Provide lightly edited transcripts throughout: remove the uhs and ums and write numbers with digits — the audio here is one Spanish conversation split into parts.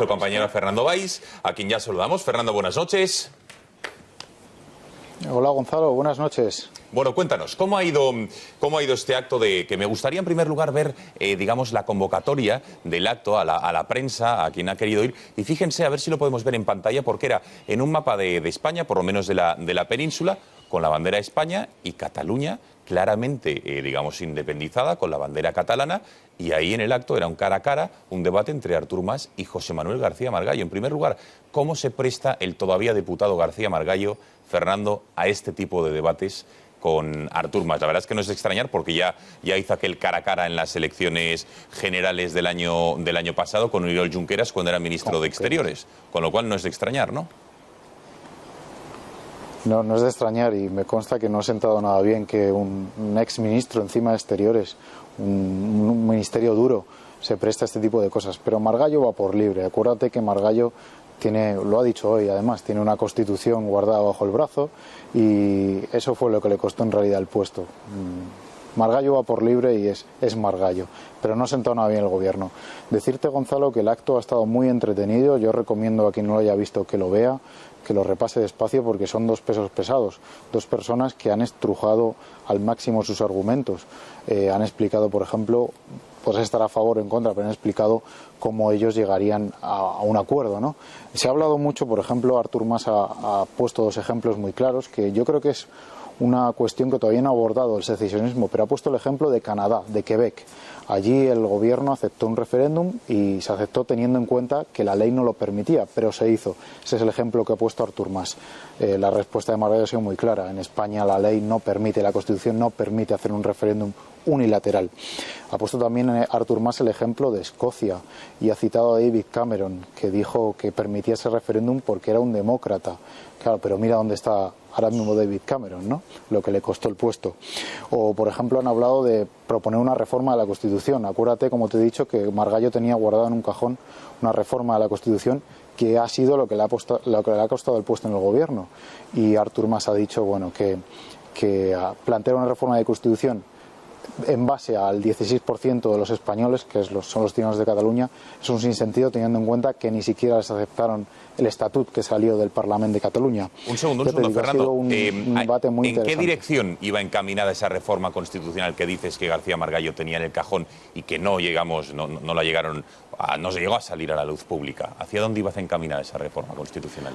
El compañero Fernando Valls, a quien ya saludamos. Fernando, buenas noches. Hola Gonzalo, buenas noches. Bueno, cuéntanos, ¿cómo ha ido este acto que me gustaría en primer lugar ver, digamos, la convocatoria del acto a la prensa, a quien ha querido ir? Y fíjense, a ver si lo podemos ver en pantalla, porque era en un mapa de España, por lo menos de la península, con la bandera de España y Cataluña claramente, digamos, independizada, con la bandera catalana, y ahí en el acto era un cara a cara, un debate entre Artur Mas y José Manuel García Margallo. En primer lugar, ¿cómo se presta el todavía diputado García Margallo, Fernando, a este tipo de debates con Artur Mas? La verdad es que no es de extrañar, porque ya hizo aquel cara a cara en las elecciones generales del año pasado con Oriol Junqueras cuando era ministro de Exteriores, con lo cual no es de extrañar, ¿no? No, no es de extrañar, y me consta que no ha sentado nada bien que un ex ministro encima de Exteriores, un ministerio duro, se preste a este tipo de cosas. Pero Margallo va por libre. Acuérdate que Margallo tiene, lo ha dicho hoy además, tiene una Constitución guardada bajo el brazo, y eso fue lo que le costó en realidad el puesto. Margallo va por libre y es Margallo, pero no ha sentado nada bien el gobierno. Decirte, Gonzalo, que el acto ha estado muy entretenido. Yo recomiendo a quien no lo haya visto que lo vea, que lo repase despacio, porque son dos pesos pesados, dos personas que han estrujado al máximo sus argumentos. Han explicado, por ejemplo, pues estar a favor o en contra, pero han explicado cómo ellos llegarían a un acuerdo, ¿no? Se ha hablado mucho, por ejemplo, Artur Mas ha puesto dos ejemplos muy claros, que yo creo que es una cuestión que todavía no ha abordado el secesionismo, pero ha puesto el ejemplo de Canadá, de Quebec. Allí el gobierno aceptó un referéndum y se aceptó teniendo en cuenta que la ley no lo permitía, pero se hizo. Ese es el ejemplo que ha puesto Artur Mas. La respuesta de Margallo ha sido muy clara. En España la ley no permite, la Constitución no permite hacer un referéndum unilateral. Ha puesto también Artur Mas el ejemplo de Escocia y ha citado a David Cameron, que dijo que permitía ese referéndum porque era un demócrata. Claro, pero mira dónde está ahora mismo David Cameron, ¿no? Lo que le costó el puesto. O, por ejemplo, han hablado de proponer una reforma de la Constitución. Acuérdate, como te he dicho, que Margallo tenía guardado en un cajón una reforma de la Constitución que ha sido lo que le ha costado el puesto en el gobierno. Y Artur Mas ha dicho, bueno, que plantear una reforma de Constitución en base al 16% de los españoles, que son los ciudadanos de Cataluña, es un sinsentido, teniendo en cuenta que ni siquiera les aceptaron el estatut que salió del Parlamento de Cataluña. Un segundo, Fernando. Un debate muy interesante. ¿En qué dirección iba encaminada esa reforma constitucional que dices que García Margallo tenía en el cajón y que no se llegó a salir a la luz pública? ¿Hacia dónde iba encaminada esa reforma constitucional?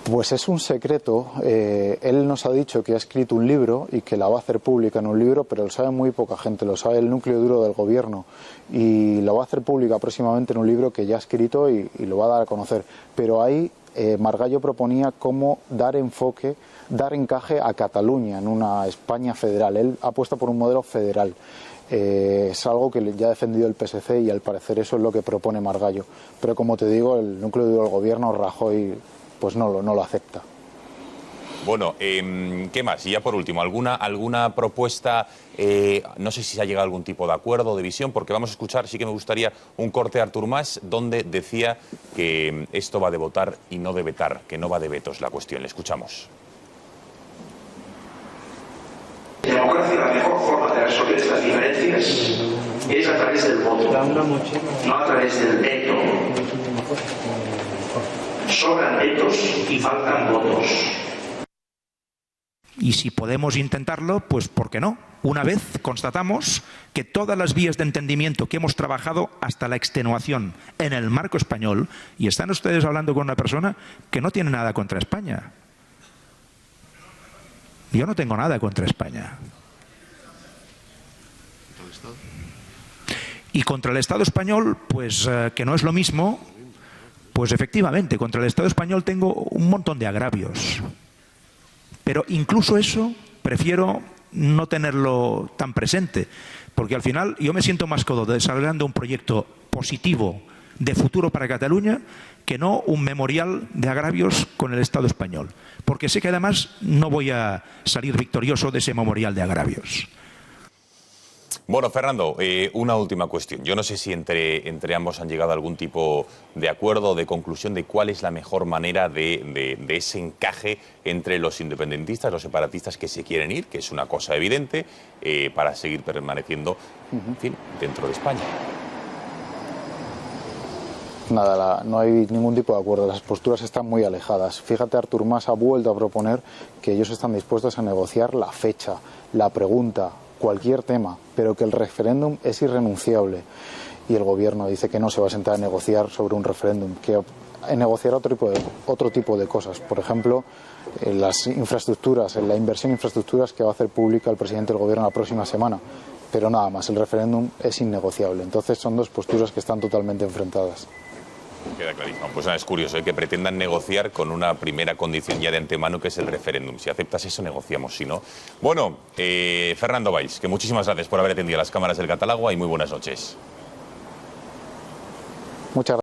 Pues es un secreto. Él nos ha dicho que ha escrito un libro y que la va a hacer pública en un libro, pero lo sabe muy poca gente, lo sabe el núcleo duro del gobierno, y lo va a hacer pública próximamente en un libro que ya ha escrito y lo va a dar a conocer. Pero ahí Margallo proponía cómo dar encaje a Cataluña en una España federal. Él ha apuesto por un modelo federal. Es algo que ya ha defendido el PSC y al parecer eso es lo que propone Margallo. Pero como te digo, el núcleo duro del gobierno, Rajoy, pues no lo acepta. Bueno, ¿qué más? Y ya por último, ¿alguna propuesta? No sé si se ha llegado a algún tipo de acuerdo, de visión, porque vamos a escuchar, sí que me gustaría un corte de Artur Mas, donde decía que esto va de votar y no de vetar, que no va de vetos la cuestión. Le escuchamos. En democracia, la mejor forma de resolver estas diferencias es a través del voto, no a través del veto. Sobran vetos y faltan votos. Y si podemos intentarlo, pues ¿por qué no? Una vez constatamos que todas las vías de entendimiento que hemos trabajado hasta la extenuación en el marco español, y están ustedes hablando con una persona que no tiene nada contra España. Yo no tengo nada contra España. Y contra el Estado español, pues que no es lo mismo. Pues efectivamente, contra el Estado español tengo un montón de agravios. Pero incluso eso prefiero no tenerlo tan presente, porque al final yo me siento más cómodo desarrollando un proyecto positivo de futuro para Cataluña que no un memorial de agravios con el Estado español, porque sé que además no voy a salir victorioso de ese memorial de agravios. Bueno, Fernando, una última cuestión. Yo no sé si entre ambos han llegado a algún tipo de acuerdo, de conclusión de cuál es la mejor manera de ese encaje entre los independentistas, los separatistas que se quieren ir, que es una cosa evidente, para seguir permaneciendo, en fin, dentro de España. Nada, no hay ningún tipo de acuerdo, las posturas están muy alejadas. Fíjate, Artur Mas ha vuelto a proponer que ellos están dispuestos a negociar la fecha, la pregunta, cualquier tema, pero que el referéndum es irrenunciable. Y el gobierno dice que no se va a sentar a negociar sobre un referéndum, que negociará otro tipo de cosas. Por ejemplo, las infraestructuras, la inversión en infraestructuras que va a hacer pública el presidente del gobierno la próxima semana. Pero nada más, el referéndum es innegociable. Entonces son dos posturas que están totalmente enfrentadas. Queda clarísimo. Pues nada, es curioso que pretendan negociar con una primera condición ya de antemano, que es el referéndum. Si aceptas eso, negociamos. Si no... Bueno, Fernando Valls, que muchísimas gracias por haber atendido a las cámaras del Catalagua y muy buenas noches. Muchas gracias.